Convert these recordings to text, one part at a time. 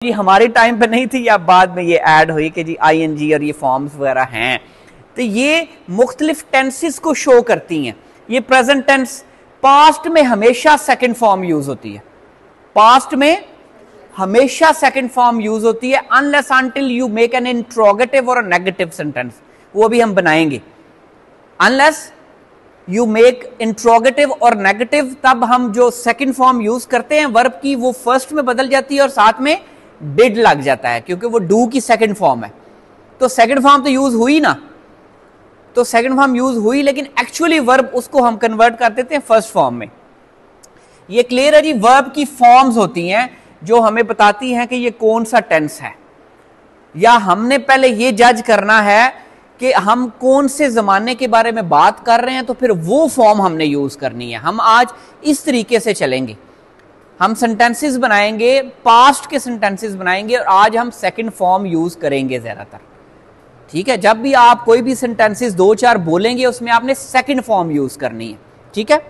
जी हमारे टाइम पे नहीं थी या बाद में ये ऐड हुई कि जी आईएनजी और ये फॉर्म्स वगैरह हैं, तो ये मुख्तलिफ टेंसेस को शो करती हैं। ये प्रेजेंट टेंस, पास्ट में हमेशा सेकंड फॉर्म यूज होती है, पास्ट में हमेशा सेकंड फॉर्म यूज होती है unless until you make an interrogative और नेगेटिव सेंटेंस, वो भी हम बनाएंगे। अनलेस यू मेक इंट्रोगेटिव और नेगेटिव, तब हम जो सेकंड फॉर्म यूज करते हैं वर्ब की वो फर्स्ट में बदल जाती है और साथ में डिड लग जाता है, क्योंकि वो डू की सेकंड फॉर्म है। तो सेकंड फॉर्म तो यूज हुई ना, तो सेकंड फॉर्म यूज हुई, लेकिन एक्चुअली वर्ब उसको हम कन्वर्ट कर देते हैं फर्स्ट फॉर्म में। ये क्लियर है जी। वर्ब की फॉर्म्स होती हैं जो हमें बताती हैं कि ये कौन सा टेंस है, या हमने पहले ये जज करना है कि हम कौन से जमाने के बारे में बात कर रहे हैं, तो फिर वो फॉर्म हमने यूज करनी है। हम आज इस तरीके से चलेंगे, हम सेंटेंसेस बनाएंगे, पास्ट के सेंटेंसेस बनाएंगे, और आज हम सेकंड फॉर्म यूज करेंगे ज्यादातर। ठीक है, जब भी आप कोई भी सेंटेंसेस दो चार बोलेंगे उसमें आपने सेकंड फॉर्म यूज करनी है। ठीक है,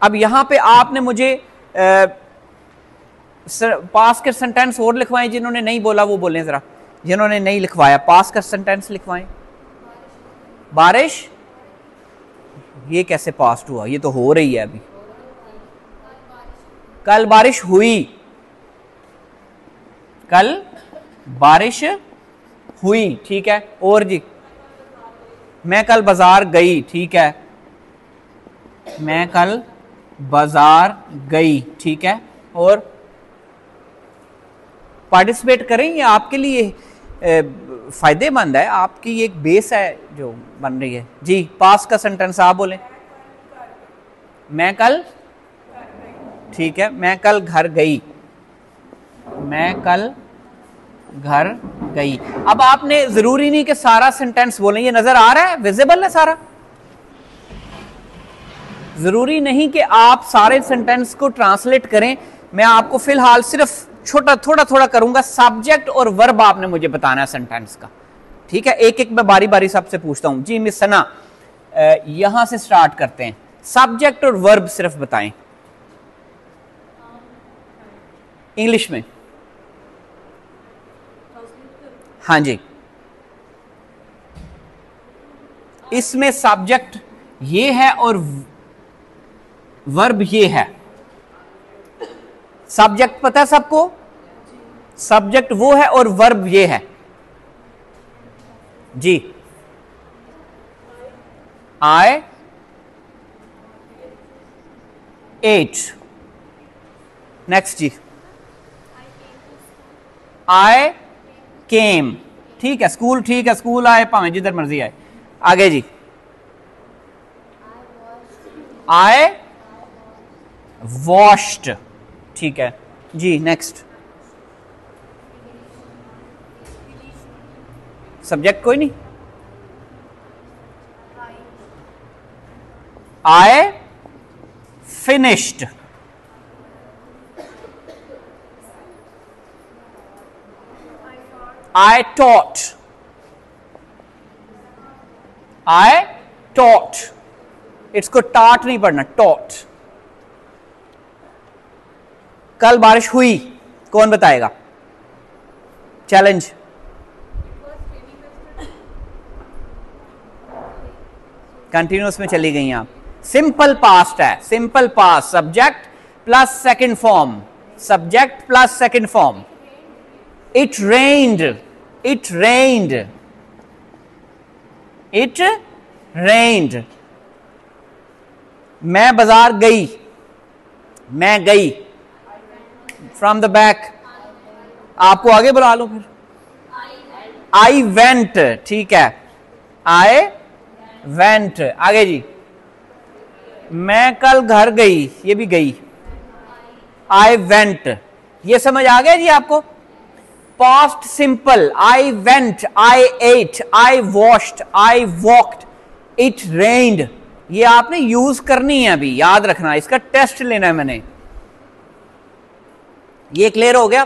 अब यहां पे आपने मुझे पास्ट के सेंटेंस और लिखवाएं, जिन्होंने नहीं बोला वो बोलें जरा, जिन्होंने नहीं लिखवाया पास्ट का सेंटेंस लिखवाएं। बारिश, ये कैसे पास्ट हुआ, ये तो हो रही है अभी। कल बारिश हुई, कल बारिश हुई, ठीक है। और जी, मैं कल बाजार गई, ठीक है, मैं कल बाजार गई, ठीक है। और पार्टिसिपेट करें, ये आपके लिए फायदेमंद है, आपकी एक बेस है जो बन रही है जी। पास का सेंटेंस आप बोलें। मैं कल, ठीक है, मैं कल घर गई, मैं कल घर गई। अब आपने जरूरी नहीं कि सारा सेंटेंस बोलें, ये नजर आ रहा है, विजिबल है सारा। जरूरी नहीं कि आप सारे सेंटेंस को ट्रांसलेट करें, मैं आपको फिलहाल सिर्फ छोटा थोड़ा थोड़ा करूंगा। सब्जेक्ट और वर्ब आपने मुझे बताना है सेंटेंस का, ठीक है। एक एक मैं बारी बारी सबसे पूछता हूं जी। मिस सना, यहां से स्टार्ट करते हैं, सब्जेक्ट और वर्ब सिर्फ बताएं इंग्लिश में। हाँ जी, इसमें सब्जेक्ट ये है और वर्ब ये है। सब्जेक्ट पता है सबको, सब्जेक्ट वो है और वर्ब ये है जी। आई एट, नेक्स्ट जी। आई केम, ठीक है। स्कूल, ठीक है, स्कूल आए, भावें जिधर मर्जी आए। आगे जी। आई वॉश्ड, ठीक है जी। नेक्स्ट, सब्जेक्ट कोई नहीं। I finished, I taught, I taught, इसको टाट नहीं पढ़ना, टॉट। कल बारिश हुई, कौन बताएगा? चैलेंज। कंटिन्यूअस में चली गई आप। सिंपल पास्ट है, simple past, subject plus second form, subject plus second form. It rained, it rained, it रेन्ड। मैं बाजार गई, मैं गई। फ्रॉम द बैक, आपको आगे बुला लो फिर। आई वेंट, ठीक है, आई वेंट। आगे जी। मैं कल घर गई, ये भी गई, आई वेंट। ये समझ आ गया जी आपको? Past simple, I went, I ate, I washed, I walked, it rained. ये आपने यूज करनी है, अभी याद रखना, इसका टेस्ट लेना है मैंने। ये क्लियर हो गया?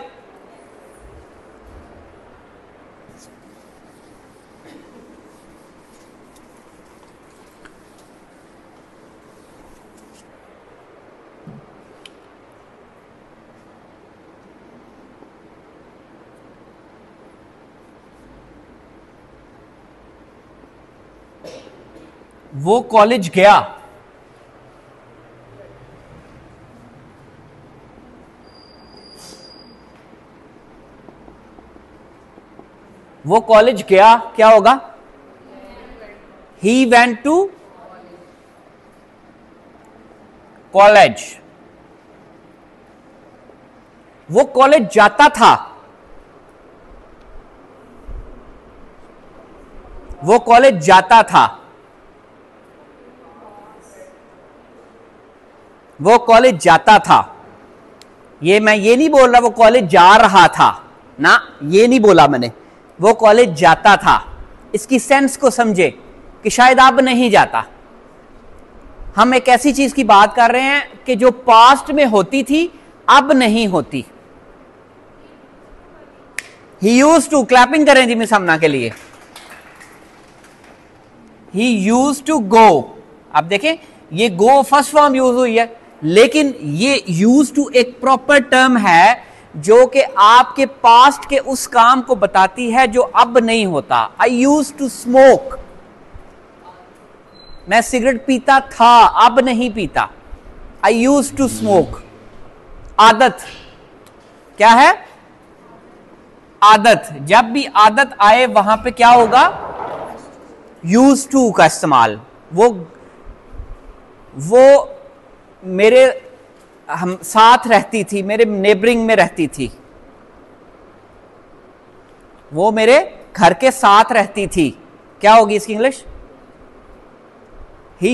वो कॉलेज गया। वो कॉलेज गया, क्या होगा? He went to college. वो कॉलेज जाता था। वो कॉलेज जाता था। वो कॉलेज जाता था। ये मैं ये नहीं बोल रहा वो कॉलेज जा रहा था ना, ये नहीं बोला मैंने। वो कॉलेज जाता था। इसकी सेंस को समझे कि शायद अब नहीं जाता। हम एक ऐसी चीज की बात कर रहे हैं कि जो पास्ट में होती थी अब नहीं होती। ही यूज्ड टू, क्लैपिंग करें जी मिस हमना के लिए। He used to go. अब देखें ये गो फर्स्ट फॉर्म यूज हुई है, लेकिन ये यूज टू एक प्रॉपर टर्म है जो कि आपके पास्ट के उस काम को बताती है जो अब नहीं होता। आई यूज टू स्मोक, मैं सिगरेट पीता था अब नहीं पीता। आई यूज टू स्मोक। आदत क्या है? आदत। जब भी आदत आए वहां पे क्या होगा? यूज टू का इस्तेमाल। वो मेरे हम साथ रहती थी, मेरे नेबरिंग में रहती थी। वो मेरे घर के साथ रहती थी। क्या होगी इसकी इंग्लिश? ही